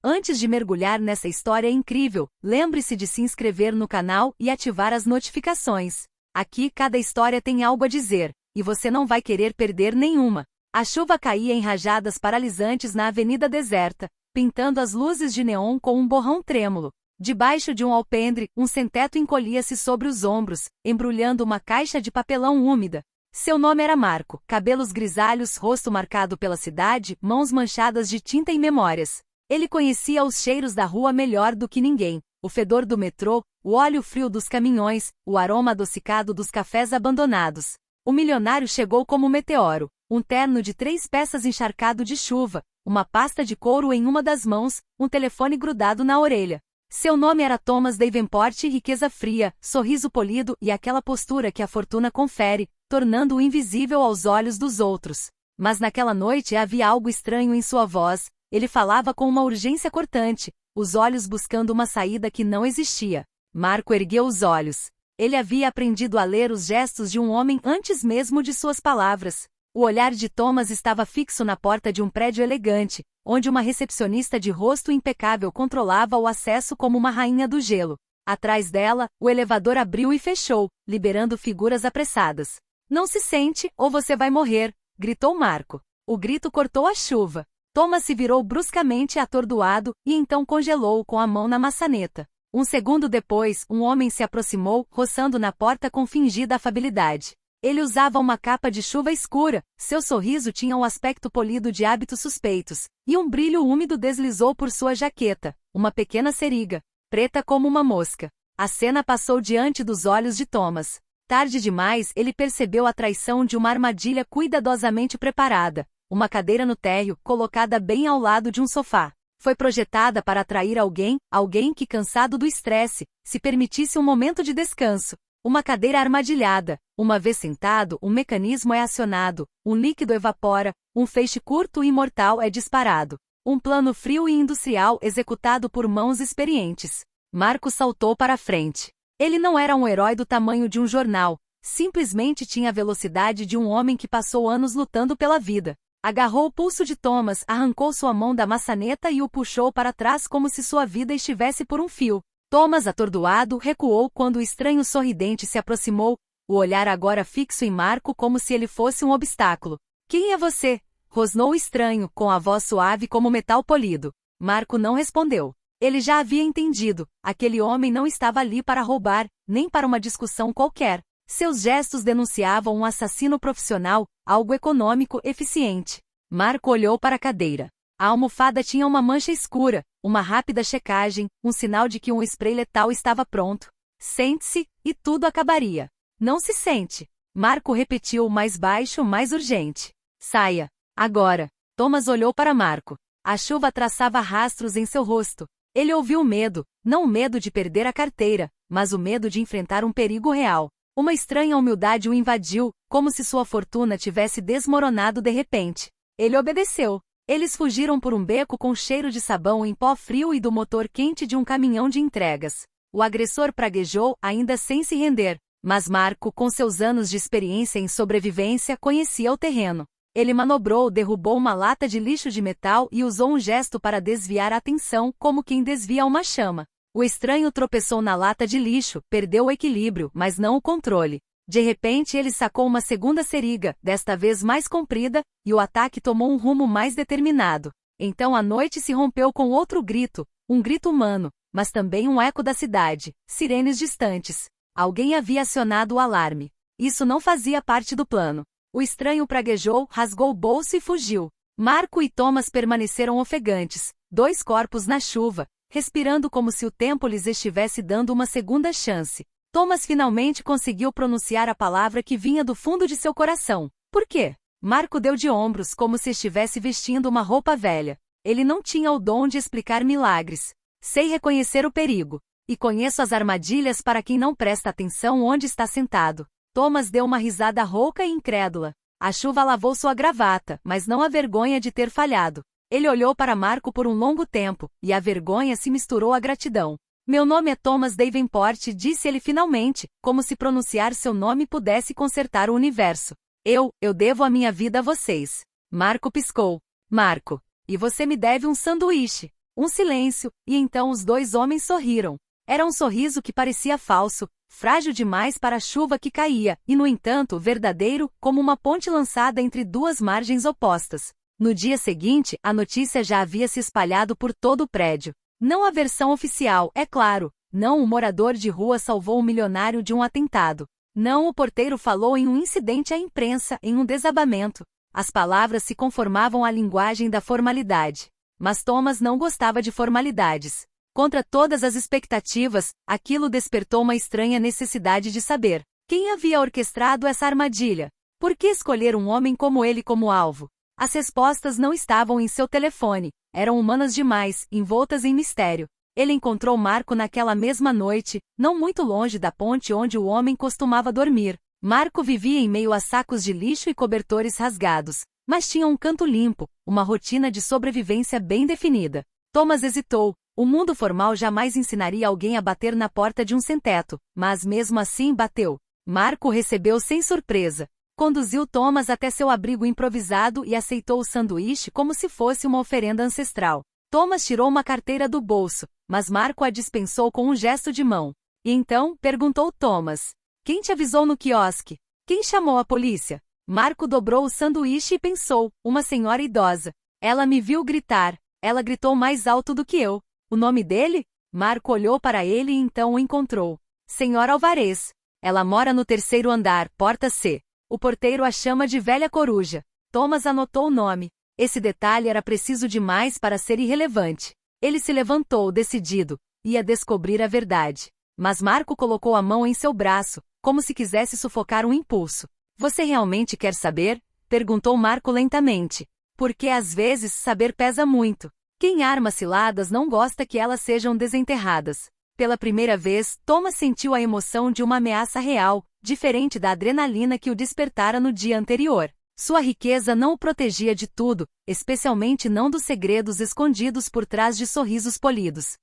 Antes de mergulhar nessa história incrível, lembre-se de se inscrever no canal e ativar as notificações. Aqui cada história tem algo a dizer, e você não vai querer perder nenhuma. A chuva caía em rajadas paralisantes na avenida deserta, pintando as luzes de neon com um borrão trêmulo. Debaixo de um alpendre, um sem-teto encolhia-se sobre os ombros, embrulhando uma caixa de papelão úmida. Seu nome era Marco, cabelos grisalhos, rosto marcado pela cidade, mãos manchadas de tinta e memórias. Ele conhecia os cheiros da rua melhor do que ninguém, o fedor do metrô, o óleo frio dos caminhões, o aroma adocicado dos cafés abandonados. O milionário chegou como um meteoro, um terno de 3 peças encharcado de chuva, uma pasta de couro em uma das mãos, um telefone grudado na orelha. Seu nome era Thomas Davenport, riqueza fria, sorriso polido e aquela postura que a fortuna confere, tornando-o invisível aos olhos dos outros. Mas naquela noite havia algo estranho em sua voz, ele falava com uma urgência cortante, os olhos buscando uma saída que não existia. Marco ergueu os olhos. Ele havia aprendido a ler os gestos de um homem antes mesmo de suas palavras. O olhar de Thomas estava fixo na porta de um prédio elegante, onde uma recepcionista de rosto impecável controlava o acesso como uma rainha do gelo. Atrás dela, o elevador abriu e fechou, liberando figuras apressadas. "Não se sente, ou você vai morrer", gritou Marco. O grito cortou a chuva. Thomas se virou bruscamente atordoado, e então congelou com a mão na maçaneta. Um segundo depois, um homem se aproximou, roçando na porta com fingida afabilidade. Ele usava uma capa de chuva escura, seu sorriso tinha um aspecto polido de hábitos suspeitos, e um brilho úmido deslizou por sua jaqueta, uma pequena seriga, preta como uma mosca. A cena passou diante dos olhos de Thomas. Tarde demais ele percebeu a traição de uma armadilha cuidadosamente preparada, uma cadeira no térreo, colocada bem ao lado de um sofá. Foi projetada para atrair alguém que cansado do estresse, se permitisse um momento de descanso. Uma cadeira armadilhada. Uma vez sentado, um mecanismo é acionado, um líquido evapora, um feixe curto e mortal é disparado. Um plano frio e industrial executado por mãos experientes. Marco saltou para a frente. Ele não era um herói do tamanho de um jornal, simplesmente tinha a velocidade de um homem que passou anos lutando pela vida. Agarrou o pulso de Thomas, arrancou sua mão da maçaneta e o puxou para trás como se sua vida estivesse por um fio. Thomas, atordoado, recuou quando o estranho sorridente se aproximou, o olhar agora fixo em Marco como se ele fosse um obstáculo. "Quem é você?", rosnou o estranho, com a voz suave como metal polido. Marco não respondeu. Ele já havia entendido, aquele homem não estava ali para roubar, nem para uma discussão qualquer. Seus gestos denunciavam um assassino profissional, algo econômico, eficiente. Marco olhou para a cadeira. A almofada tinha uma mancha escura, uma rápida checagem, um sinal de que um spray letal estava pronto. "Sente-se, e tudo acabaria." "Não se sente." Marco repetiu mais baixo, mais urgente. "Saia. Agora." Thomas olhou para Marco. A chuva traçava rastros em seu rosto. Ele ouviu o medo, não o medo de perder a carteira, mas o medo de enfrentar um perigo real. Uma estranha humildade o invadiu, como se sua fortuna tivesse desmoronado de repente. Ele obedeceu. Eles fugiram por um beco com cheiro de sabão em pó frio e do motor quente de um caminhão de entregas. O agressor praguejou, ainda sem se render, mas Marco, com seus anos de experiência em sobrevivência, conhecia o terreno. Ele manobrou, derrubou uma lata de lixo de metal e usou um gesto para desviar a atenção, como quem desvia uma chama. O estranho tropeçou na lata de lixo, perdeu o equilíbrio, mas não o controle. De repente ele sacou uma segunda seriga, desta vez mais comprida, e o ataque tomou um rumo mais determinado. Então a noite se rompeu com outro grito, um grito humano, mas também um eco da cidade, sirenes distantes. Alguém havia acionado o alarme. Isso não fazia parte do plano. O estranho praguejou, rasgou o bolso e fugiu. Marco e Thomas permaneceram ofegantes, 2 corpos na chuva, respirando como se o tempo lhes estivesse dando uma segunda chance. Thomas finalmente conseguiu pronunciar a palavra que vinha do fundo de seu coração. "Por quê?" Marco deu de ombros como se estivesse vestindo uma roupa velha. Ele não tinha o dom de explicar milagres. "Sei reconhecer o perigo. E conheço as armadilhas para quem não presta atenção onde está sentado." Thomas deu uma risada rouca e incrédula. A chuva lavou sua gravata, mas não a vergonha de ter falhado. Ele olhou para Marco por um longo tempo, e a vergonha se misturou à gratidão. "Meu nome é Thomas Davenport", disse ele finalmente, como se pronunciar seu nome pudesse consertar o universo. Eu devo a minha vida a vocês." Marco piscou. "Marco, e você me deve um sanduíche." Um silêncio, e então os dois homens sorriram. Era um sorriso que parecia falso, frágil demais para a chuva que caía, e no entanto verdadeiro, como uma ponte lançada entre duas margens opostas. No dia seguinte, a notícia já havia se espalhado por todo o prédio. Não a versão oficial, é claro. Não o morador de rua salvou um milionário de um atentado. Não o porteiro falou em um incidente à imprensa, em um desabamento. As palavras se conformavam à linguagem da formalidade. Mas Thomas não gostava de formalidades. Contra todas as expectativas, aquilo despertou uma estranha necessidade de saber quem havia orquestrado essa armadilha. Por que escolher um homem como ele como alvo? As respostas não estavam em seu telefone, eram humanas demais, envoltas em mistério. Ele encontrou Marco naquela mesma noite, não muito longe da ponte onde o homem costumava dormir. Marco vivia em meio a sacos de lixo e cobertores rasgados, mas tinha um canto limpo, uma rotina de sobrevivência bem definida. Thomas hesitou. O mundo formal jamais ensinaria alguém a bater na porta de um sem-teto, mas mesmo assim bateu. Marco recebeu sem surpresa. Conduziu Thomas até seu abrigo improvisado e aceitou o sanduíche como se fosse uma oferenda ancestral. Thomas tirou uma carteira do bolso, mas Marco a dispensou com um gesto de mão. E então, perguntou Thomas: quem te avisou no quiosque? Quem chamou a polícia? Marco dobrou o sanduíche e pensou: uma senhora idosa. Ela me viu gritar. Ela gritou mais alto do que eu. O nome dele? Marco olhou para ele e então o encontrou. Senhora Alvarez. Ela mora no 3º andar, porta C. O porteiro a chama de Velha Coruja. Thomas anotou o nome. Esse detalhe era preciso demais para ser irrelevante. Ele se levantou, decidido. Ia descobrir a verdade. Mas Marco colocou a mão em seu braço, como se quisesse sufocar um impulso. Você realmente quer saber? Perguntou Marco lentamente. Porque às vezes saber pesa muito. Quem arma ciladas não gosta que elas sejam desenterradas. Pela primeira vez, Thomas sentiu a emoção de uma ameaça real, diferente da adrenalina que o despertara no dia anterior. Sua riqueza não o protegia de tudo, especialmente não dos segredos escondidos por trás de sorrisos polidos.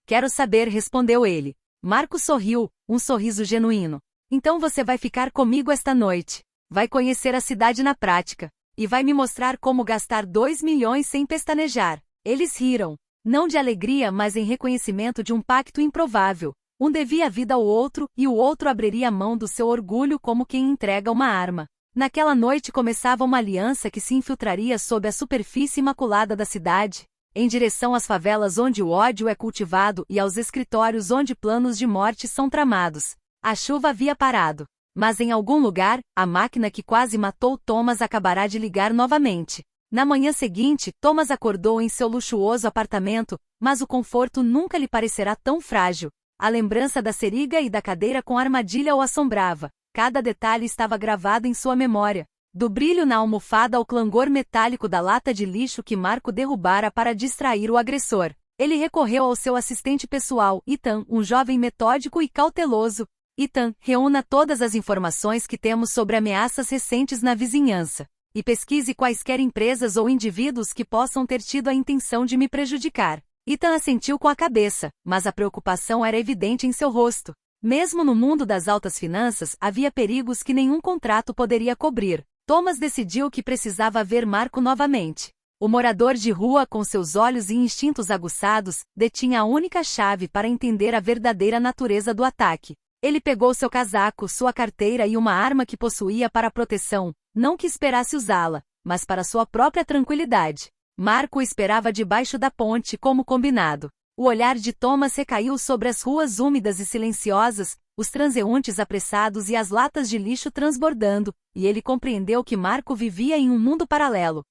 Quero saber, respondeu ele. Marco sorriu, um sorriso genuíno. Então você vai ficar comigo esta noite. Vai conhecer a cidade na prática. E vai me mostrar como gastar 2 milhões sem pestanejar. Eles riram. Não de alegria, mas em reconhecimento de um pacto improvável. Um devia a vida ao outro, e o outro abriria a mão do seu orgulho como quem entrega uma arma. Naquela noite começava uma aliança que se infiltraria sob a superfície imaculada da cidade, em direção às favelas onde o ódio é cultivado e aos escritórios onde planos de morte são tramados. A chuva havia parado. Mas em algum lugar, a máquina que quase matou Thomas acabará de ligar novamente. Na manhã seguinte, Thomas acordou em seu luxuoso apartamento, mas o conforto nunca lhe parecerá tão frágil. A lembrança da seriga e da cadeira com armadilha o assombrava. Cada detalhe estava gravado em sua memória. Do brilho na almofada ao clangor metálico da lata de lixo que Marco derrubara para distrair o agressor. Ele recorreu ao seu assistente pessoal, Ethan, um jovem metódico e cauteloso. Ethan, reúna todas as informações que temos sobre ameaças recentes na vizinhança. E pesquise quaisquer empresas ou indivíduos que possam ter tido a intenção de me prejudicar. Ethan assentiu com a cabeça, mas a preocupação era evidente em seu rosto. Mesmo no mundo das altas finanças, havia perigos que nenhum contrato poderia cobrir. Thomas decidiu que precisava ver Marco novamente. O morador de rua, com seus olhos e instintos aguçados, detinha a única chave para entender a verdadeira natureza do ataque. Ele pegou seu casaco, sua carteira e uma arma que possuía para proteção, não que esperasse usá-la, mas para sua própria tranquilidade. Marco esperava debaixo da ponte como combinado. O olhar de Thomas recaiu sobre as ruas úmidas e silenciosas, os transeuntes apressados e as latas de lixo transbordando, e ele compreendeu que Marco vivia em um mundo paralelo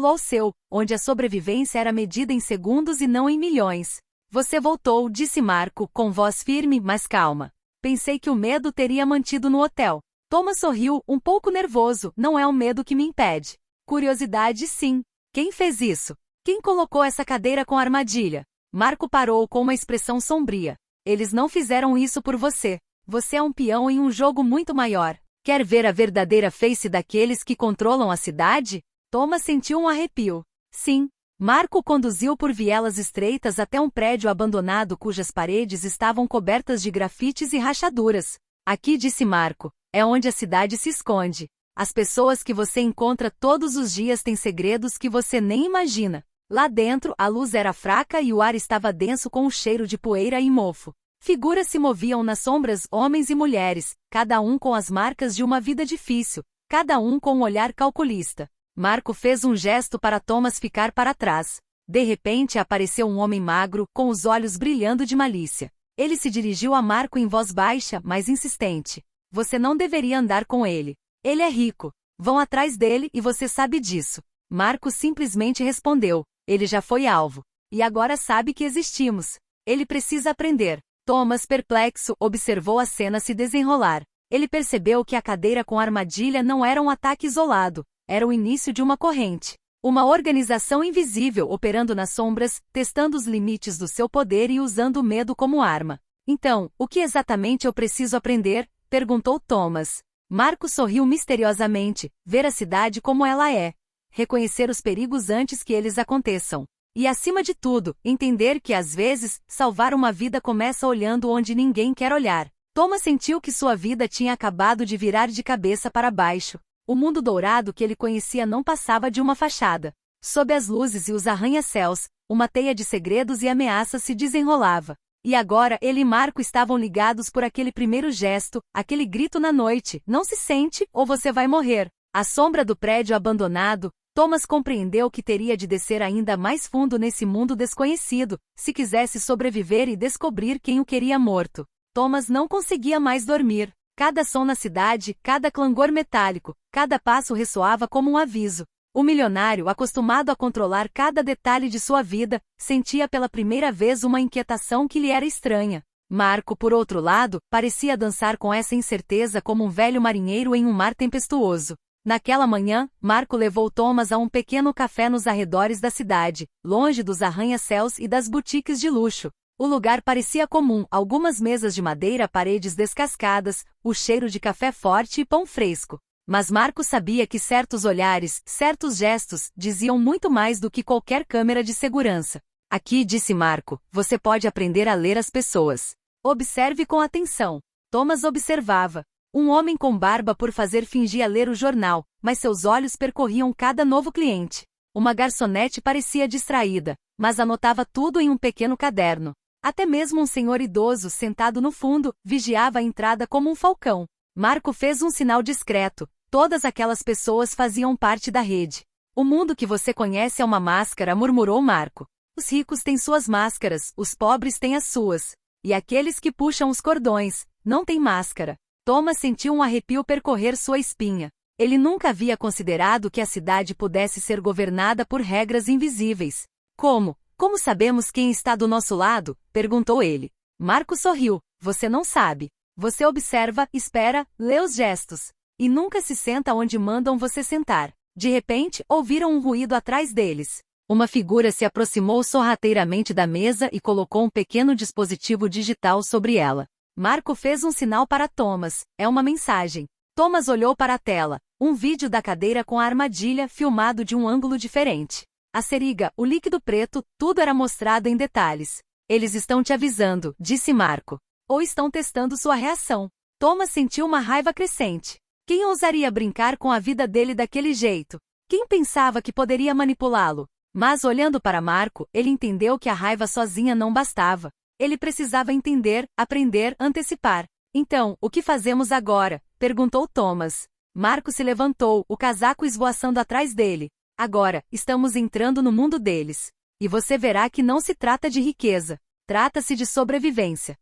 ao seu, onde a sobrevivência era medida em segundos e não em milhões. Você voltou, disse Marco, com voz firme, mas calma. Pensei que o medo teria mantido no hotel. Thomas sorriu, um pouco nervoso. Não é o medo que me impede. Curiosidade, sim. Quem fez isso? Quem colocou essa cadeira com armadilha? Marco parou com uma expressão sombria. Eles não fizeram isso por você. Você é um peão em um jogo muito maior. Quer ver a verdadeira face daqueles que controlam a cidade? Thomas sentiu um arrepio. Sim. Marco conduziu por vielas estreitas até um prédio abandonado cujas paredes estavam cobertas de grafites e rachaduras. Aqui, disse Marco, é onde a cidade se esconde. As pessoas que você encontra todos os dias têm segredos que você nem imagina. Lá dentro, a luz era fraca e o ar estava denso com o cheiro de poeira e mofo. Figuras se moviam nas sombras, homens e mulheres, cada um com as marcas de uma vida difícil, cada um com um olhar calculista. Marco fez um gesto para Thomas ficar para trás. De repente apareceu um homem magro, com os olhos brilhando de malícia. Ele se dirigiu a Marco em voz baixa, mas insistente. Você não deveria andar com ele. Ele é rico. Vão atrás dele e você sabe disso. Marco simplesmente respondeu. Ele já foi alvo. E agora sabe que existimos. Ele precisa aprender. Thomas, perplexo, observou a cena se desenrolar. Ele percebeu que a cadeira com armadilha não era um ataque isolado, era o início de uma corrente. Uma organização invisível operando nas sombras, testando os limites do seu poder e usando o medo como arma. Então, o que exatamente eu preciso aprender? Perguntou Thomas. Marco sorriu misteriosamente, ver a cidade como ela é. Reconhecer os perigos antes que eles aconteçam. E acima de tudo, entender que às vezes, salvar uma vida começa olhando onde ninguém quer olhar. Thomas sentiu que sua vida tinha acabado de virar de cabeça para baixo. O mundo dourado que ele conhecia não passava de uma fachada. Sob as luzes e os arranha-céus, uma teia de segredos e ameaças se desenrolava. E agora ele e Marco estavam ligados por aquele primeiro gesto, aquele grito na noite, não se sente, ou você vai morrer. À sombra do prédio abandonado, Thomas compreendeu que teria de descer ainda mais fundo nesse mundo desconhecido, se quisesse sobreviver e descobrir quem o queria morto. Thomas não conseguia mais dormir. Cada som na cidade, cada clangor metálico, cada passo ressoava como um aviso. O milionário, acostumado a controlar cada detalhe de sua vida, sentia pela primeira vez uma inquietação que lhe era estranha. Marco, por outro lado, parecia dançar com essa incerteza como um velho marinheiro em um mar tempestuoso. Naquela manhã, Marco levou Thomas a um pequeno café nos arredores da cidade, longe dos arranha-céus e das boutiques de luxo. O lugar parecia comum, algumas mesas de madeira, paredes descascadas, o cheiro de café forte e pão fresco. Mas Marco sabia que certos olhares, certos gestos, diziam muito mais do que qualquer câmera de segurança. Aqui, disse Marco, você pode aprender a ler as pessoas. Observe com atenção. Thomas observava. Um homem com barba por fazer fingia ler o jornal, mas seus olhos percorriam cada novo cliente. Uma garçonete parecia distraída, mas anotava tudo em um pequeno caderno. Até mesmo um senhor idoso sentado no fundo, vigiava a entrada como um falcão. Marco fez um sinal discreto. Todas aquelas pessoas faziam parte da rede. O mundo que você conhece é uma máscara, murmurou Marco. Os ricos têm suas máscaras, os pobres têm as suas. E aqueles que puxam os cordões, não têm máscara. Thomas sentiu um arrepio percorrer sua espinha. Ele nunca havia considerado que a cidade pudesse ser governada por regras invisíveis. Como? Como sabemos quem está do nosso lado? Perguntou ele. Marco sorriu. Você não sabe. Você observa, espera, lê os gestos. E nunca se senta onde mandam você sentar. De repente, ouviram um ruído atrás deles. Uma figura se aproximou sorrateiramente da mesa e colocou um pequeno dispositivo digital sobre ela. Marco fez um sinal para Thomas. É uma mensagem. Thomas olhou para a tela. Um vídeo da cadeira com a armadilha filmado de um ângulo diferente. A seringa, o líquido preto, tudo era mostrado em detalhes. Eles estão te avisando, disse Marco. Ou estão testando sua reação. Thomas sentiu uma raiva crescente. Quem ousaria brincar com a vida dele daquele jeito? Quem pensava que poderia manipulá-lo? Mas olhando para Marco, ele entendeu que a raiva sozinha não bastava. Ele precisava entender, aprender, antecipar. Então, o que fazemos agora? Perguntou Thomas. Marco se levantou, o casaco esvoaçando atrás dele. Agora, estamos entrando no mundo deles. E você verá que não se trata de riqueza. Trata-se de sobrevivência.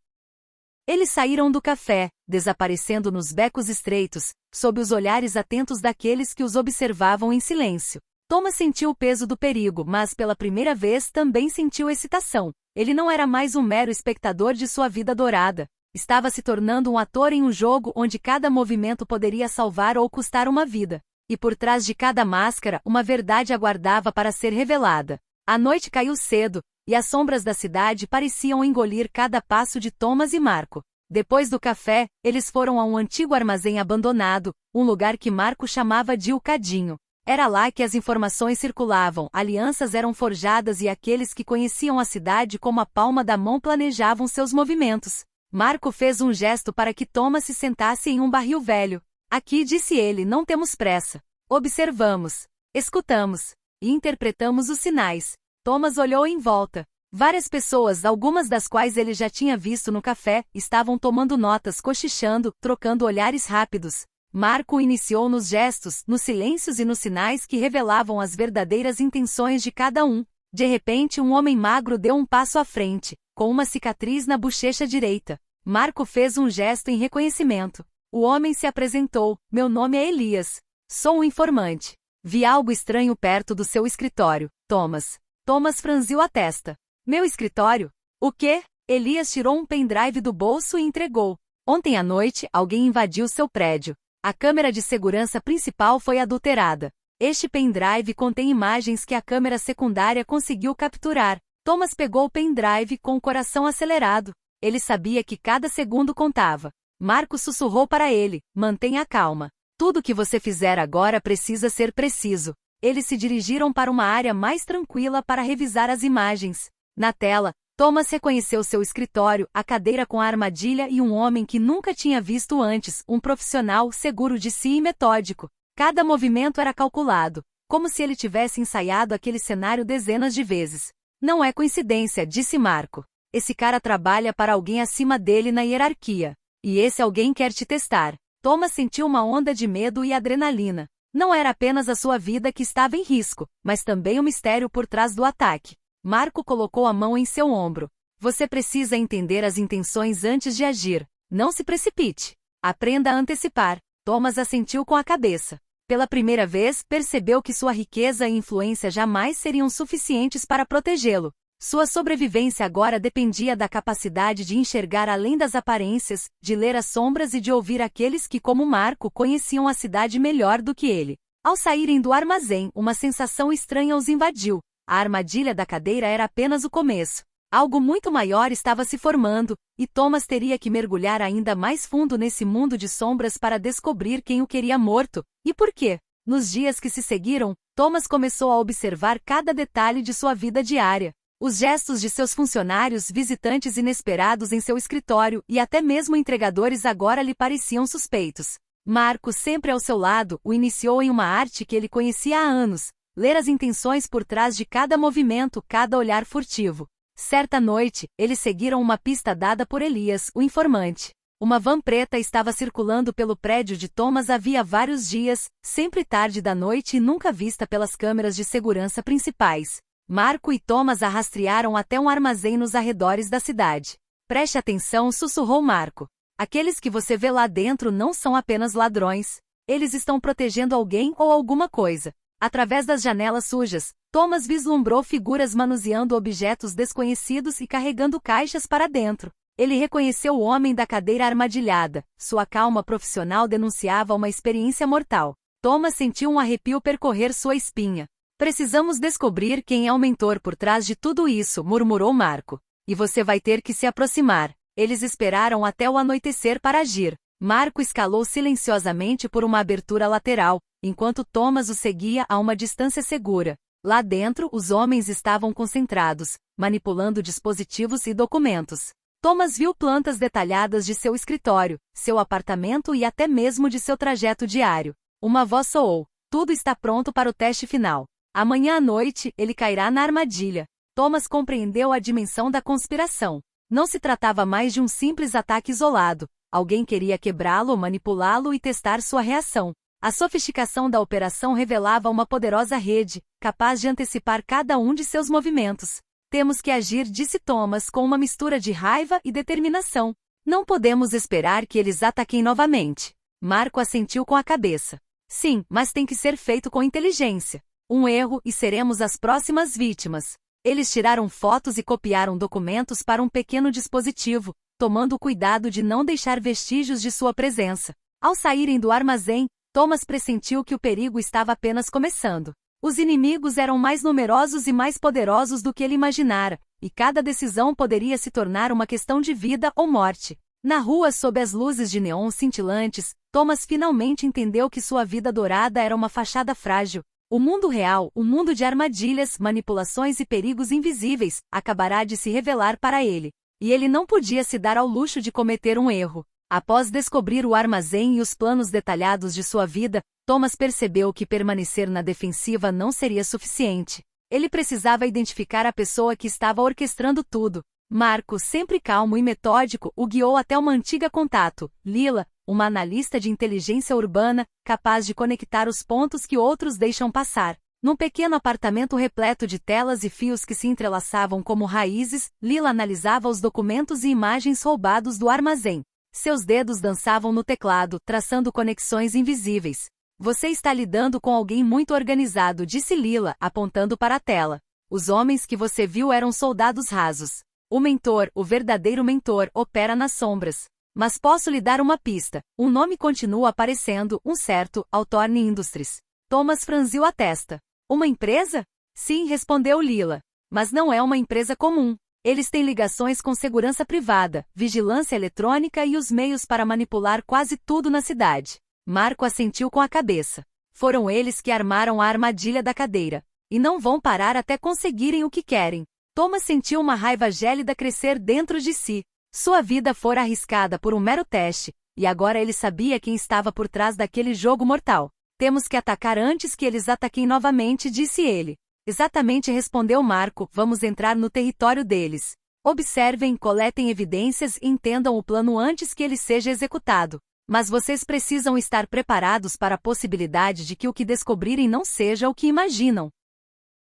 Eles saíram do café, desaparecendo nos becos estreitos, sob os olhares atentos daqueles que os observavam em silêncio. Thomas sentiu o peso do perigo, mas pela primeira vez também sentiu excitação. Ele não era mais um mero espectador de sua vida dourada. Estava se tornando um ator em um jogo onde cada movimento poderia salvar ou custar uma vida. E por trás de cada máscara, uma verdade aguardava para ser revelada. A noite caiu cedo, e as sombras da cidade pareciam engolir cada passo de Thomas e Marco. Depois do café, eles foram a um antigo armazém abandonado, um lugar que Marco chamava de O Cadinho. Era lá que as informações circulavam, alianças eram forjadas e aqueles que conheciam a cidade como a palma da mão planejavam seus movimentos. Marco fez um gesto para que Thomas se sentasse em um barril velho. Aqui, disse ele, não temos pressa. Observamos, escutamos e interpretamos os sinais. Thomas olhou em volta. Várias pessoas, algumas das quais ele já tinha visto no café, estavam tomando notas, cochichando, trocando olhares rápidos. Marco iniciou nos gestos, nos silêncios e nos sinais que revelavam as verdadeiras intenções de cada um. De repente, um homem magro deu um passo à frente, com uma cicatriz na bochecha direita. Marco fez um gesto em reconhecimento. O homem se apresentou. Meu nome é Elias. Sou um informante. Vi algo estranho perto do seu escritório, Thomas. Thomas franziu a testa. Meu escritório? O quê? Elias tirou um pendrive do bolso e entregou. Ontem à noite, alguém invadiu seu prédio. A câmera de segurança principal foi adulterada. Este pendrive contém imagens que a câmera secundária conseguiu capturar. Thomas pegou o pendrive com o coração acelerado. Ele sabia que cada segundo contava. Marco sussurrou para ele: mantenha calma. Tudo o que você fizer agora precisa ser preciso. Eles se dirigiram para uma área mais tranquila para revisar as imagens. Na tela, Thomas reconheceu seu escritório, a cadeira com a armadilha e um homem que nunca tinha visto antes, um profissional seguro de si e metódico. Cada movimento era calculado, como se ele tivesse ensaiado aquele cenário dezenas de vezes. Não é coincidência, disse Marco. Esse cara trabalha para alguém acima dele na hierarquia. E esse alguém quer te testar. Thomas sentiu uma onda de medo e adrenalina. Não era apenas a sua vida que estava em risco, mas também o mistério por trás do ataque. Marco colocou a mão em seu ombro. Você precisa entender as intenções antes de agir. Não se precipite. Aprenda a antecipar. Thomas assentiu com a cabeça. Pela primeira vez, percebeu que sua riqueza e influência jamais seriam suficientes para protegê-lo. Sua sobrevivência agora dependia da capacidade de enxergar além das aparências, de ler as sombras e de ouvir aqueles que, como Marco, conheciam a cidade melhor do que ele. Ao saírem do armazém, uma sensação estranha os invadiu. A armadilha da cadeira era apenas o começo. Algo muito maior estava se formando, e Thomas teria que mergulhar ainda mais fundo nesse mundo de sombras para descobrir quem o queria morto, e por quê. Nos dias que se seguiram, Thomas começou a observar cada detalhe de sua vida diária. Os gestos de seus funcionários, visitantes inesperados em seu escritório e até mesmo entregadores agora lhe pareciam suspeitos. Marco, sempre ao seu lado, o iniciou em uma arte que ele conhecia há anos. Ler as intenções por trás de cada movimento, cada olhar furtivo. Certa noite, eles seguiram uma pista dada por Elias, o informante. Uma van preta estava circulando pelo prédio de Thomas havia vários dias, sempre tarde da noite e nunca vista pelas câmeras de segurança principais. Marco e Thomas a rastrearam até um armazém nos arredores da cidade. Preste atenção, sussurrou Marco. Aqueles que você vê lá dentro não são apenas ladrões. Eles estão protegendo alguém ou alguma coisa. Através das janelas sujas, Thomas vislumbrou figuras manuseando objetos desconhecidos e carregando caixas para dentro. Ele reconheceu o homem da cadeira armadilhada. Sua calma profissional denunciava uma experiência mortal. Thomas sentiu um arrepio percorrer sua espinha. Precisamos descobrir quem é o mentor por trás de tudo isso, murmurou Marco. E você vai ter que se aproximar. Eles esperaram até o anoitecer para agir. Marco escalou silenciosamente por uma abertura lateral, enquanto Thomas o seguia a uma distância segura. Lá dentro, os homens estavam concentrados, manipulando dispositivos e documentos. Thomas viu plantas detalhadas de seu escritório, seu apartamento e até mesmo de seu trajeto diário. Uma voz soou. Tudo está pronto para o teste final. Amanhã à noite, ele cairá na armadilha. Thomas compreendeu a dimensão da conspiração. Não se tratava mais de um simples ataque isolado. Alguém queria quebrá-lo, manipulá-lo e testar sua reação. A sofisticação da operação revelava uma poderosa rede, capaz de antecipar cada um de seus movimentos. Temos que agir, disse Thomas com uma mistura de raiva e determinação. Não podemos esperar que eles ataquem novamente. Marco assentiu com a cabeça. Sim, mas tem que ser feito com inteligência. Um erro e seremos as próximas vítimas. Eles tiraram fotos e copiaram documentos para um pequeno dispositivo, tomando o cuidado de não deixar vestígios de sua presença. Ao saírem do armazém, Thomas pressentiu que o perigo estava apenas começando. Os inimigos eram mais numerosos e mais poderosos do que ele imaginara, e cada decisão poderia se tornar uma questão de vida ou morte. Na rua, sob as luzes de neon cintilantes, Thomas finalmente entendeu que sua vida dourada era uma fachada frágil. O mundo real, o mundo de armadilhas, manipulações e perigos invisíveis, acabará de se revelar para ele. E ele não podia se dar ao luxo de cometer um erro. Após descobrir o armazém e os planos detalhados de sua vida, Thomas percebeu que permanecer na defensiva não seria suficiente. Ele precisava identificar a pessoa que estava orquestrando tudo. Marco, sempre calmo e metódico, o guiou até uma antiga contato, Lila, uma analista de inteligência urbana, capaz de conectar os pontos que outros deixam passar. Num pequeno apartamento repleto de telas e fios que se entrelaçavam como raízes, Lila analisava os documentos e imagens roubados do armazém. Seus dedos dançavam no teclado, traçando conexões invisíveis. Você está lidando com alguém muito organizado, disse Lila, apontando para a tela. Os homens que você viu eram soldados rasos. O mentor, o verdadeiro mentor, opera nas sombras. Mas posso lhe dar uma pista. Um nome continua aparecendo, um certo, Hawthorne Industries. Thomas franziu a testa. Uma empresa? Sim, respondeu Lila. Mas não é uma empresa comum. Eles têm ligações com segurança privada, vigilância eletrônica e os meios para manipular quase tudo na cidade. Marco assentiu com a cabeça. Foram eles que armaram a armadilha da cadeira. E não vão parar até conseguirem o que querem. Thomas sentiu uma raiva gélida crescer dentro de si. Sua vida fora arriscada por um mero teste, e agora ele sabia quem estava por trás daquele jogo mortal. Temos que atacar antes que eles ataquem novamente, disse ele. Exatamente, respondeu Marco, vamos entrar no território deles. Observem, coletem evidências e entendam o plano antes que ele seja executado. Mas vocês precisam estar preparados para a possibilidade de que o que descobrirem não seja o que imaginam.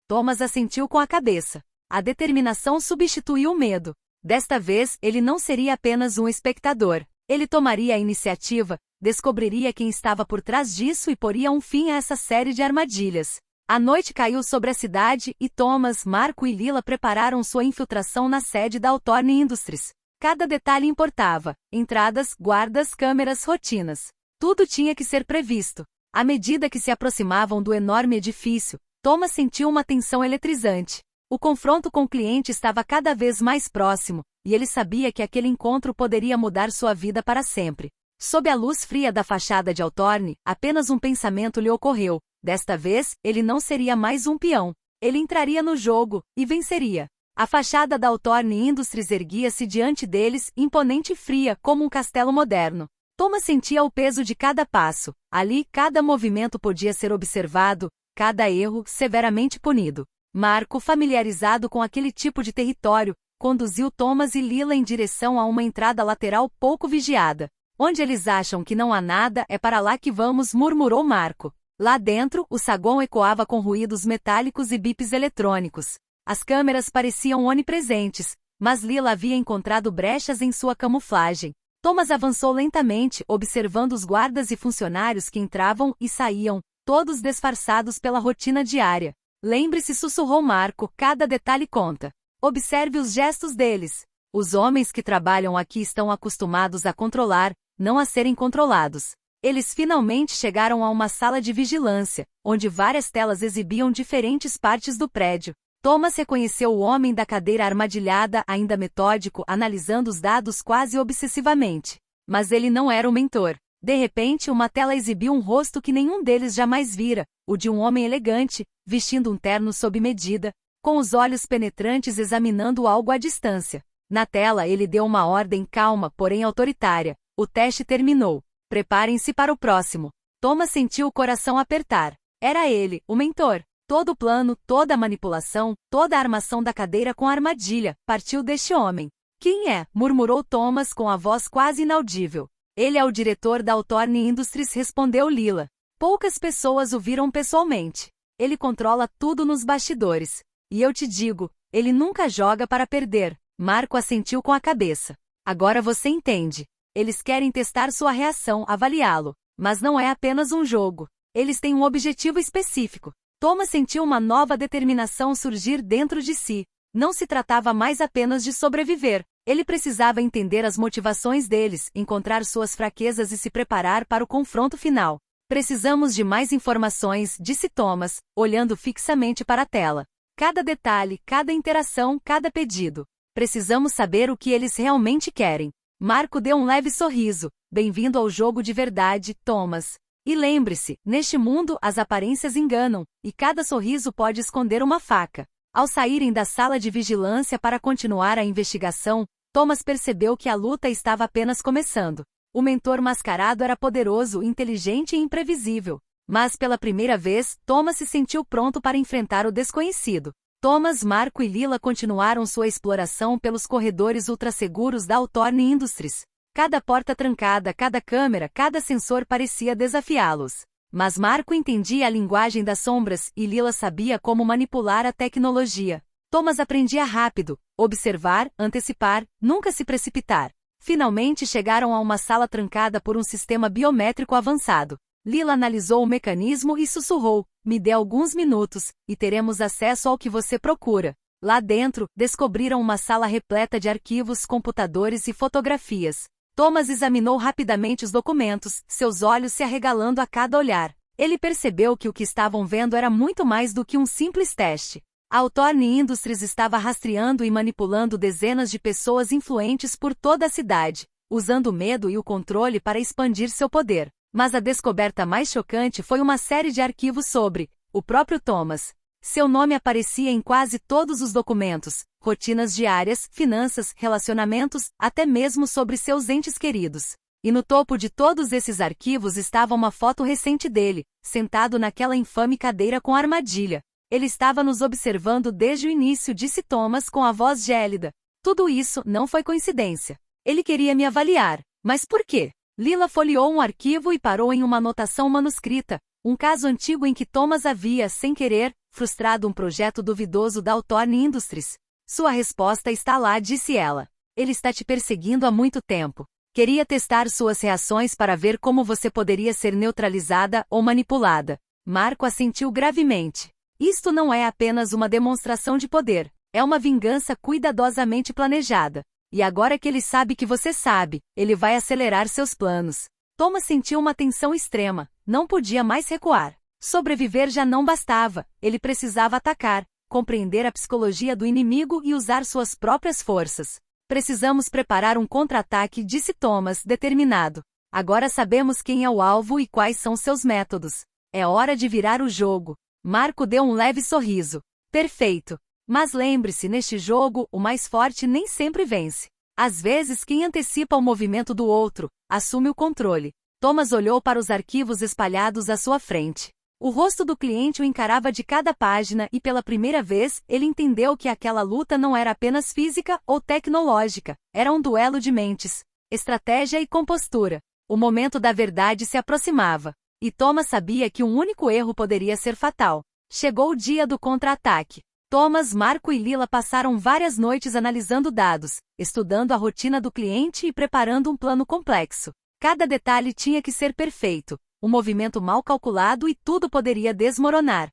Thomas assentiu com a cabeça. A determinação substituiu o medo. Desta vez, ele não seria apenas um espectador. Ele tomaria a iniciativa, descobriria quem estava por trás disso e poria um fim a essa série de armadilhas. A noite caiu sobre a cidade e Thomas, Marco e Lila prepararam sua infiltração na sede da Hawthorne Industries. Cada detalhe importava: entradas, guardas, câmeras, rotinas. Tudo tinha que ser previsto. À medida que se aproximavam do enorme edifício, Thomas sentiu uma tensão eletrizante. O confronto com o cliente estava cada vez mais próximo, e ele sabia que aquele encontro poderia mudar sua vida para sempre. Sob a luz fria da fachada de Hawthorne, apenas um pensamento lhe ocorreu. Desta vez, ele não seria mais um peão. Ele entraria no jogo, e venceria. A fachada da Hawthorne Industries erguia-se diante deles, imponente e fria, como um castelo moderno. Thomas sentia o peso de cada passo. Ali, cada movimento podia ser observado, cada erro, severamente punido. Marco, familiarizado com aquele tipo de território, conduziu Thomas e Lila em direção a uma entrada lateral pouco vigiada. Onde eles acham que não há nada, é para lá que vamos, murmurou Marco. Lá dentro, o saguão ecoava com ruídos metálicos e bips eletrônicos. As câmeras pareciam onipresentes, mas Lila havia encontrado brechas em sua camuflagem. Thomas avançou lentamente, observando os guardas e funcionários que entravam e saíam, todos disfarçados pela rotina diária. Lembre-se, sussurrou Marco, cada detalhe conta. Observe os gestos deles. Os homens que trabalham aqui estão acostumados a controlar, não a serem controlados. Eles finalmente chegaram a uma sala de vigilância, onde várias telas exibiam diferentes partes do prédio. Thomas reconheceu o homem da cadeira armadilhada, ainda metódico, analisando os dados quase obsessivamente. Mas ele não era o mentor. De repente, uma tela exibiu um rosto que nenhum deles jamais vira, o de um homem elegante, vestindo um terno sob medida, com os olhos penetrantes examinando algo à distância. Na tela ele deu uma ordem calma, porém autoritária. O teste terminou. Preparem-se para o próximo. Thomas sentiu o coração apertar. Era ele, o mentor. Todo o plano, toda a manipulação, toda a armação da cadeira com a armadilha, partiu deste homem. Quem é? Murmurou Thomas com a voz quase inaudível. Ele é o diretor da Hawthorne Industries, respondeu Lila. Poucas pessoas o viram pessoalmente. Ele controla tudo nos bastidores. E eu te digo, ele nunca joga para perder. Marco assentiu com a cabeça. Agora você entende. Eles querem testar sua reação, avaliá-lo. Mas não é apenas um jogo. Eles têm um objetivo específico. Thomas sentiu uma nova determinação surgir dentro de si. Não se tratava mais apenas de sobreviver. Ele precisava entender as motivações deles, encontrar suas fraquezas e se preparar para o confronto final. Precisamos de mais informações, disse Thomas, olhando fixamente para a tela. Cada detalhe, cada interação, cada pedido. Precisamos saber o que eles realmente querem. Marco deu um leve sorriso. Bem-vindo ao jogo de verdade, Thomas. E lembre-se, neste mundo as aparências enganam, e cada sorriso pode esconder uma faca. Ao saírem da sala de vigilância para continuar a investigação, Thomas percebeu que a luta estava apenas começando. O mentor mascarado era poderoso, inteligente e imprevisível. Mas pela primeira vez, Thomas se sentiu pronto para enfrentar o desconhecido. Thomas, Marco e Lila continuaram sua exploração pelos corredores ultrasseguros da Hawthorne Industries. Cada porta trancada, cada câmera, cada sensor parecia desafiá-los. Mas Marco entendia a linguagem das sombras e Lila sabia como manipular a tecnologia. Thomas aprendia rápido, observar, antecipar, nunca se precipitar. Finalmente chegaram a uma sala trancada por um sistema biométrico avançado. Lila analisou o mecanismo e sussurrou: "Me dê alguns minutos, e teremos acesso ao que você procura." Lá dentro, descobriram uma sala repleta de arquivos, computadores e fotografias. Thomas examinou rapidamente os documentos, seus olhos se arregalando a cada olhar. Ele percebeu que o que estavam vendo era muito mais do que um simples teste. A Hawthorne Industries estava rastreando e manipulando dezenas de pessoas influentes por toda a cidade, usando o medo e o controle para expandir seu poder. Mas a descoberta mais chocante foi uma série de arquivos sobre o próprio Thomas. Seu nome aparecia em quase todos os documentos, rotinas diárias, finanças, relacionamentos, até mesmo sobre seus entes queridos. E no topo de todos esses arquivos estava uma foto recente dele, sentado naquela infame cadeira com armadilha. "Ele estava nos observando desde o início", disse Thomas com a voz gélida. "Tudo isso não foi coincidência. Ele queria me avaliar. Mas por quê?" Lila folheou um arquivo e parou em uma anotação manuscrita, um caso antigo em que Thomas havia, sem querer, frustrado um projeto duvidoso da Hawthorne Industries. "Sua resposta está lá", disse ela. "Ele está te perseguindo há muito tempo. Queria testar suas reações para ver como você poderia ser neutralizada ou manipulada." Marco assentiu gravemente. "Isto não é apenas uma demonstração de poder, é uma vingança cuidadosamente planejada. E agora que ele sabe que você sabe, ele vai acelerar seus planos." Thomas sentiu uma tensão extrema, não podia mais recuar. Sobreviver já não bastava, ele precisava atacar, compreender a psicologia do inimigo e usar suas próprias forças. "Precisamos preparar um contra-ataque", disse Thomas, determinado. "Agora sabemos quem é o alvo e quais são seus métodos. É hora de virar o jogo." Marco deu um leve sorriso. "Perfeito. Mas lembre-se, neste jogo, o mais forte nem sempre vence. Às vezes quem antecipa o movimento do outro, assume o controle." Thomas olhou para os arquivos espalhados à sua frente. O rosto do cliente o encarava de cada página e pela primeira vez, ele entendeu que aquela luta não era apenas física ou tecnológica, era um duelo de mentes, estratégia e compostura. O momento da verdade se aproximava. E Thomas sabia que um único erro poderia ser fatal. Chegou o dia do contra-ataque. Thomas, Marco e Lila passaram várias noites analisando dados, estudando a rotina do cliente e preparando um plano complexo. Cada detalhe tinha que ser perfeito, um movimento mal calculado e tudo poderia desmoronar.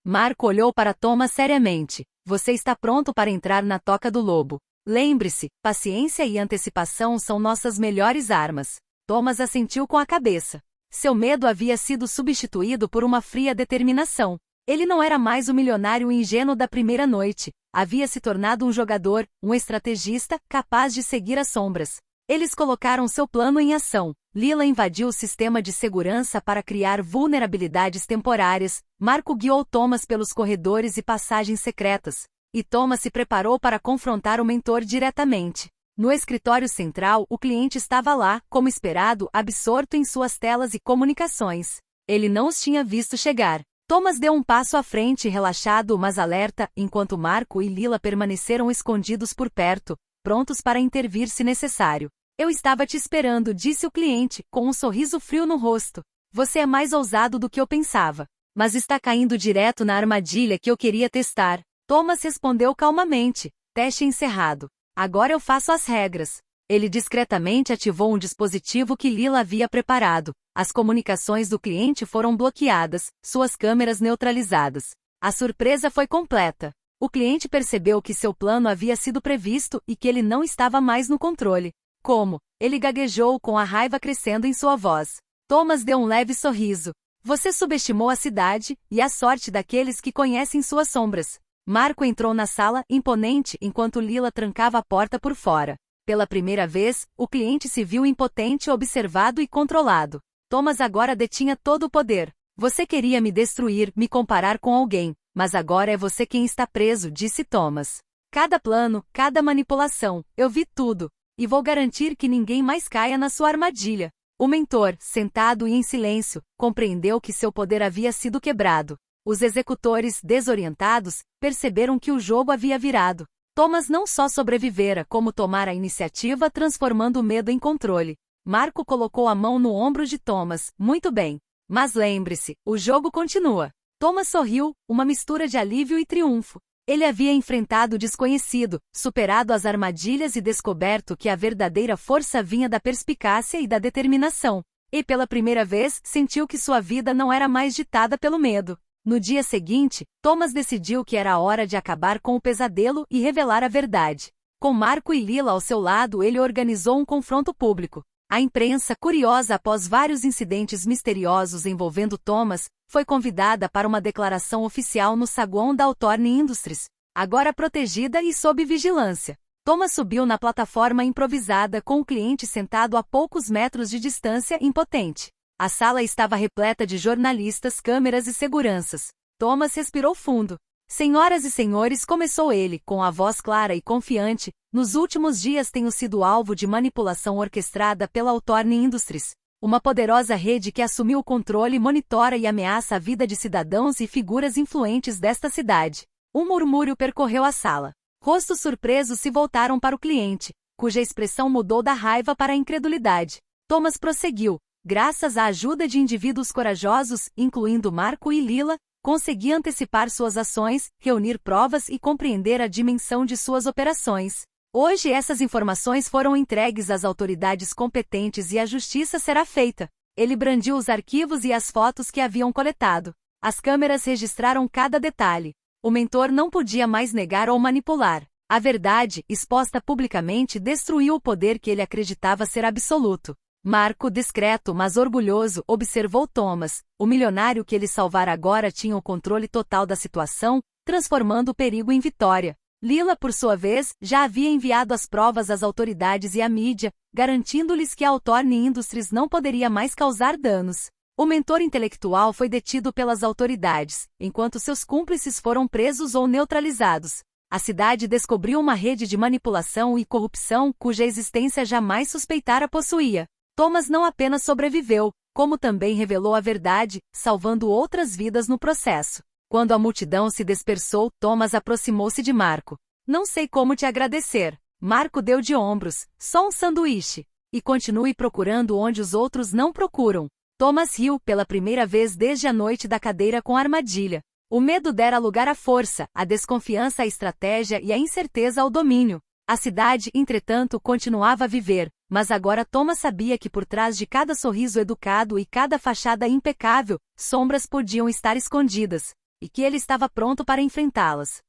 Marco olhou para Thomas seriamente. "Você está pronto para entrar na toca do lobo. Lembre-se, paciência e antecipação são nossas melhores armas." Thomas assentiu com a cabeça. Seu medo havia sido substituído por uma fria determinação. Ele não era mais o milionário ingênuo da primeira noite. Havia se tornado um jogador, um estrategista, capaz de seguir as sombras. Eles colocaram seu plano em ação. Lila invadiu o sistema de segurança para criar vulnerabilidades temporárias. Marco guiou Thomas pelos corredores e passagens secretas. E Thomas se preparou para confrontar o mentor diretamente. No escritório central, o cliente estava lá, como esperado, absorto em suas telas e comunicações. Ele não os tinha visto chegar. Thomas deu um passo à frente, relaxado mas alerta, enquanto Marco e Lila permaneceram escondidos por perto, prontos para intervir se necessário. "Eu estava te esperando", disse o cliente, com um sorriso frio no rosto. "Você é mais ousado do que eu pensava. Mas está caindo direto na armadilha que eu queria testar." Thomas respondeu calmamente. "Teste encerrado. Agora eu faço as regras." Ele discretamente ativou um dispositivo que Lila havia preparado. As comunicações do cliente foram bloqueadas, suas câmeras neutralizadas. A surpresa foi completa. O cliente percebeu que seu plano havia sido previsto e que ele não estava mais no controle. "Como?" Ele gaguejou com a raiva crescendo em sua voz. Thomas deu um leve sorriso. "Você subestimou a cidade e a sorte daqueles que conhecem suas sombras." Marco entrou na sala, imponente, enquanto Lila trancava a porta por fora. Pela primeira vez, o cliente se viu impotente, observado e controlado. Thomas agora detinha todo o poder. "Você queria me destruir, me comparar com alguém, mas agora é você quem está preso", disse Thomas. "Cada plano, cada manipulação, eu vi tudo. E vou garantir que ninguém mais caia na sua armadilha." O mentor, sentado e em silêncio, compreendeu que seu poder havia sido quebrado. Os executores, desorientados, perceberam que o jogo havia virado. Thomas não só sobrevivera, como tomara a iniciativa, transformando o medo em controle. Marco colocou a mão no ombro de Thomas. Muito bem. Mas lembre-se, o jogo continua. Thomas sorriu, uma mistura de alívio e triunfo. Ele havia enfrentado o desconhecido, superado as armadilhas e descoberto que a verdadeira força vinha da perspicácia e da determinação. E pela primeira vez, sentiu que sua vida não era mais ditada pelo medo. No dia seguinte, Thomas decidiu que era a hora de acabar com o pesadelo e revelar a verdade. Com Marco e Lila ao seu lado, ele organizou um confronto público. A imprensa, curiosa após vários incidentes misteriosos envolvendo Thomas, foi convidada para uma declaração oficial no saguão da Hawthorne Industries, agora protegida e sob vigilância. Thomas subiu na plataforma improvisada com o cliente sentado a poucos metros de distância, impotente. A sala estava repleta de jornalistas, câmeras e seguranças. Thomas respirou fundo. Senhoras e senhores, começou ele, com a voz clara e confiante, nos últimos dias tenho sido alvo de manipulação orquestrada pela Hawthorne Industries, uma poderosa rede que assumiu o controle, monitora e ameaça a vida de cidadãos e figuras influentes desta cidade. Um murmúrio percorreu a sala. Rostos surpresos se voltaram para o cliente, cuja expressão mudou da raiva para a incredulidade. Thomas prosseguiu. Graças à ajuda de indivíduos corajosos, incluindo Marco e Lila, consegui antecipar suas ações, reunir provas e compreender a dimensão de suas operações. Hoje essas informações foram entregues às autoridades competentes e a justiça será feita. Ele brandiu os arquivos e as fotos que haviam coletado. As câmeras registraram cada detalhe. O mentor não podia mais negar ou manipular. A verdade, exposta publicamente, destruiu o poder que ele acreditava ser absoluto. Marco, discreto mas orgulhoso, observou Thomas. O milionário que ele salvara agora tinha o controle total da situação, transformando o perigo em vitória. Lila, por sua vez, já havia enviado as provas às autoridades e à mídia, garantindo-lhes que a Hawthorne Industries não poderia mais causar danos. O mentor intelectual foi detido pelas autoridades, enquanto seus cúmplices foram presos ou neutralizados. A cidade descobriu uma rede de manipulação e corrupção cuja existência jamais suspeitara possuía. Thomas não apenas sobreviveu, como também revelou a verdade, salvando outras vidas no processo. Quando a multidão se dispersou, Thomas aproximou-se de Marco. Não sei como te agradecer. Marco deu de ombros. Só um sanduíche. E continue procurando onde os outros não procuram. Thomas riu pela primeira vez desde a noite da cadeira com armadilha. O medo dera lugar à força, a desconfiança à estratégia e a incerteza ao domínio. A cidade, entretanto, continuava a viver, mas agora Thomas sabia que por trás de cada sorriso educado e cada fachada impecável, sombras podiam estar escondidas, e que ele estava pronto para enfrentá-las.